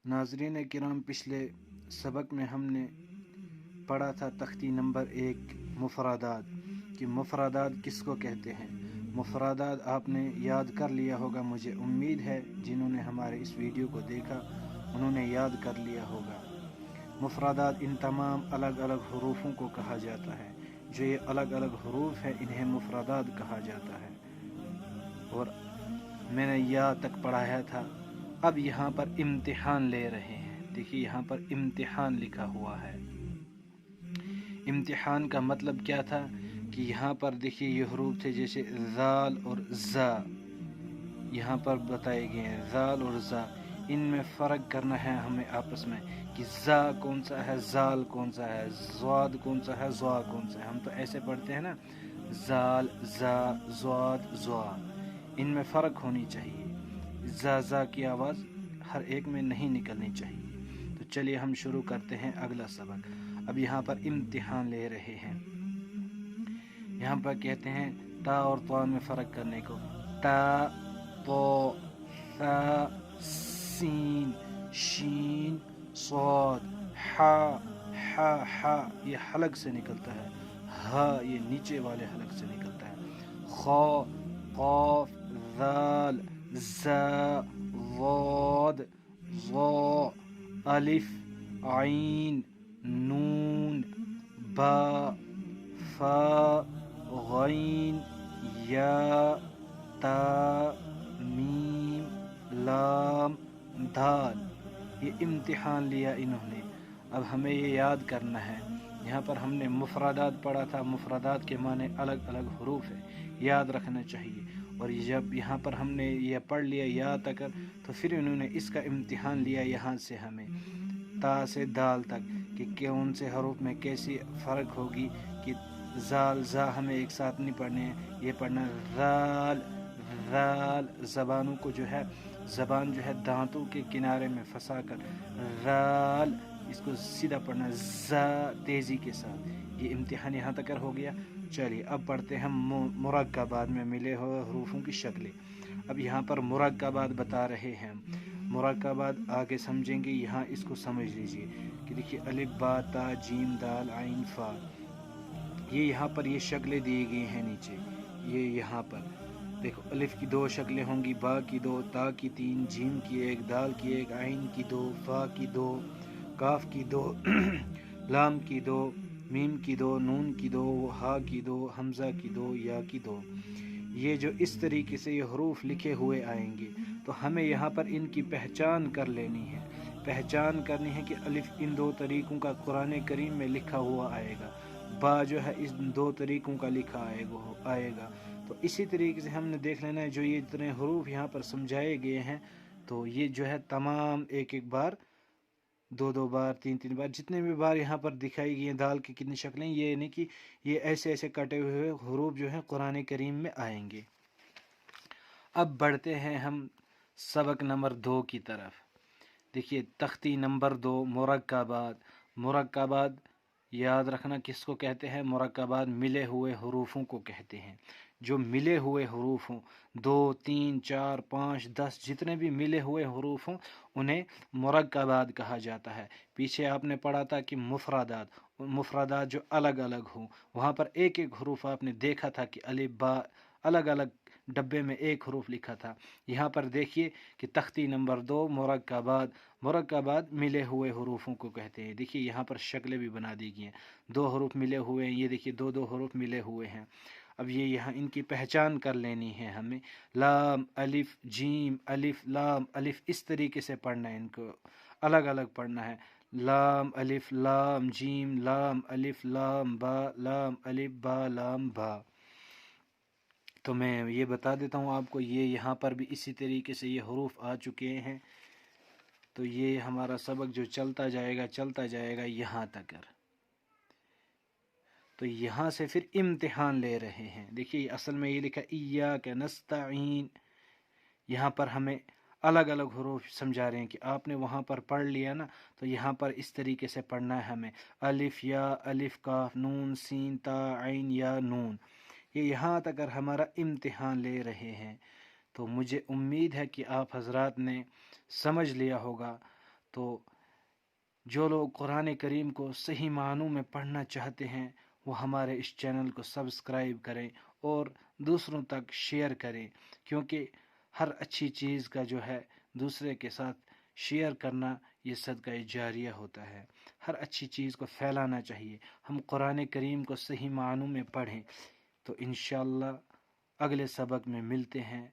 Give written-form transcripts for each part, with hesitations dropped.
नाज़रीन किराम, पिछले सबक में हमने पढ़ा था तख्ती नंबर 1 मुफरादात कि मुफरादात किसको कहते हैं। मुफरादात आपने याद कर लिया होगा, मुझे उम्मीद है जिन्होंने हमारे इस वीडियो को देखा उन्होंने याद कर लिया होगा। मुफरादात इन तमाम अलग अलग हरूफों को कहा जाता है। जो ये अलग अलग हरूफ है इन्हें मुफरादात कहा जाता है। और मैंने या तक पढ़ाया था। अब यहाँ पर इम्तिहान ले रहे हैं। देखिए यहाँ पर इम्तिहान लिखा हुआ है। इम्तिहान का मतलब क्या था कि यहाँ पर देखिए ये हरूफ थे जैसे ज़ाल और ज़ा, यहाँ पर बताए गए हैं ज़ाल और ज़ा। इनमें फ़र्क करना है हमें आपस में कि ज़ा कौन सा है, ज़ाल कौन सा है, ज़्वाद कौन सा है, ज़्वा कौन सा है। हम तो ऐसे पढ़ते हैं ना, ज़ाल ज़ा ज़्वाद ज़्वा। इनमें फ़र्क होनी चाहिए। ज़ा की आवाज़ हर एक में नहीं निकलनी चाहिए। तो चलिए हम शुरू करते हैं अगला सबक। अब यहाँ पर इम्तिहान ले रहे हैं। यहाँ पर कहते हैं ता और त्वा में फ़र्क करने को। ता तो सा सीन शीन सौद हा हा हा ये हलक से निकलता है। हा ये नीचे वाले हलक से निकलता है। खौ क़ाफ ज़ाल ज़ा ज़ाद ज़ा अलिफ आइन नून बा फा गैन या ता मीम लाम दाल। ये इम्तिहान लिया इन्होंने। अब हमें ये याद करना है। यहाँ पर हमने मुफरादात पढ़ा था। मुफरादात के माने अलग अलग हरूफ है, याद रखना चाहिए। और जब यहाँ पर हमने यह पढ़ लिया या तक, तो फिर इन्होंने इसका इम्तिहान लिया यहाँ से हमें ता से दाल तक कि कौन से हरूफ में कैसी फ़र्क होगी। कि ज़ाल ज़ा हमें एक साथ नहीं पढ़ने हैं, ये पढ़ना ज़ाल ज़ाल। ज़बानों को जो है, ज़बान जो है दांतों के किनारे में फंसा कर ज़ाल, इसको सीधा पढ़ना ज़ा तेज़ी के साथ। ये इम्तिहान यहाँ तक हो गया। चलिए अब पढ़ते हैं मुरक्कबात में मिले हुए हरूफों की शक्लें। अब यहाँ पर मुरक्कबात बता रहे हैं। मुरक्कबात आगे समझेंगे, यहाँ इसको समझ लीजिए कि देखिए अलिफ बा ता जीम दाल आइन फा, ये यहाँ पर ये शक्लें दी गई हैं नीचे। ये यहाँ पर देखो, अलिफ की 2 शक्लें होंगी, बा की 2, ता की 3, जीम की 1, दाल की 1, आइन की 2, फा की 2, काफ की 2, लाम की 2, मीम की 2, नून की 2, हा की 2, हमज़ा की 2, या की 2। ये जो इस तरीके से ये हरूफ लिखे हुए आएंगे, तो हमें यहाँ पर इनकी पहचान कर लेनी है। पहचान करनी है कि अलिफ इन 2 तरीक़ों का कुरान करीम में लिखा हुआ आएगा, बा जो है इस 2 तरीक़ों का लिखा आएगा। तो इसी तरीके से हमने देख लेना है जो ये इतने हरूफ यहाँ पर समझाए गए हैं, तो ये जो है तमाम एक एक बार, 2 बार, 3 बार, जितने भी बार यहाँ पर दिखाई गई हैं दाल की कितनी शक्लें, ये नहीं कि ये ऐसे ऐसे कटे हुए हरूफ जो हैं कुरान करीम में आएंगे। अब बढ़ते हैं हम सबक नंबर 2 की तरफ। देखिए तख्ती नंबर 2 मुरक्कबात। मुरक्कबात याद रखना किसको कहते हैं। मुरक्कबात मिले हुए हरूफों को कहते हैं। जो मिले हुए हरूफ हों, 2, 3, 4, 5, 10 जितने भी मिले हुए हरूफ हों उन्हें मुरक्कबात कहा जाता है। पीछे आपने पढ़ा था कि मुफरादात, मुफरादात जो अलग अलग हों, वहाँ पर एक एक हरूफ आपने देखा था कि अलिफ बा अलग अलग डब्बे में एक हरूफ लिखा था। यहाँ पर देखिए कि तख्ती नंबर 2 मुरक्कबात। मुरक्कबात मिले हुए हरूफों को कहते हैं। देखिए यहाँ पर शक्लें भी बना दी गई हैं, 2 हरूफ मिले हुए हैं। ये देखिए 2 हरूफ मिले हुए हैं। अब ये यहाँ इनकी पहचान कर लेनी है हमें। लाम अलिफ जीम अलिफ लाम अलिफ, इस तरीके से पढ़ना है, इनको अलग अलग पढ़ना है। लाम अलिफ लाम जीम लाम अलिफ लाम बा लाम अलिफ बा लाम बा। तो मैं ये बता देता हूँ आपको, ये यहाँ पर भी इसी तरीके से ये हरूफ आ चुके हैं। तो ये हमारा सबक जो चलता जाएगा यहाँ तक। तो यहाँ से फिर इम्तिहान ले रहे हैं। देखिए असल में ये लिखा इय्याका नस्तईन। यहाँ पर हमें अलग अलग हरूफ समझा रहे हैं कि आपने वहाँ पर पढ़ लिया ना, तो यहाँ पर इस तरीके से पढ़ना है हमें। अलिफ या अलिफ काफ नून सीन ता आइन या नून। ये यहाँ तक अगर हमारा इम्तिहान ले रहे हैं, तो मुझे उम्मीद है कि आप हजरात ने समझ लिया होगा। تو جو لوگ قرآن کریم کو صحیح معنوں میں پڑھنا چاہتے ہیں وہ ہمارے اس چینل کو سبسکرائب کریں اور دوسروں تک شیئر کریں، کیونکہ ہر اچھی چیز کا جو ہے دوسرے کے ساتھ شیئر کرنا یہ صدقہ جاریہ ہوتا ہے۔ ہر اچھی چیز کو پھیلانا چاہیے۔ ہم قرآن کریم کو صحیح معنوں میں پڑھیں تو انشاءاللہ اگلے سبق میں ملتے ہیں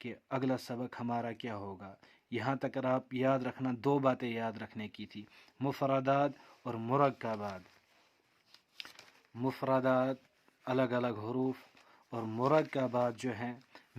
کہ اگلا سبق ہمارا کیا ہوگا۔ یہاں تک آپ یاد رکھنا، 2 باتیں یاد رکھنے کی تھی، مفردات اور مرکبات۔ مفردات الگ الگ حروف اور مرکبات جو ہیں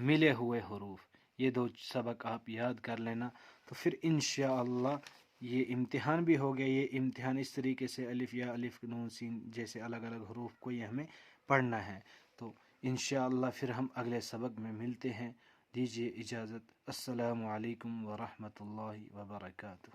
ملے ہوئے حروف، یہ 2 سبق آپ یاد کر لینا، تو پھر انشاءاللہ یہ امتحان بھی ہو گیا۔ یہ امتحان اس طریقے سے الف یا الف نون سین جیسے الگ الگ حروف کو یہ ہمیں پڑھنا ہے۔ تو انشاءاللہ پھر ہم اگلے سبق میں ملتے ہیں۔ دیجیے اجازت۔ السلام علیکم ورحمۃ اللہ وبرکاتہ۔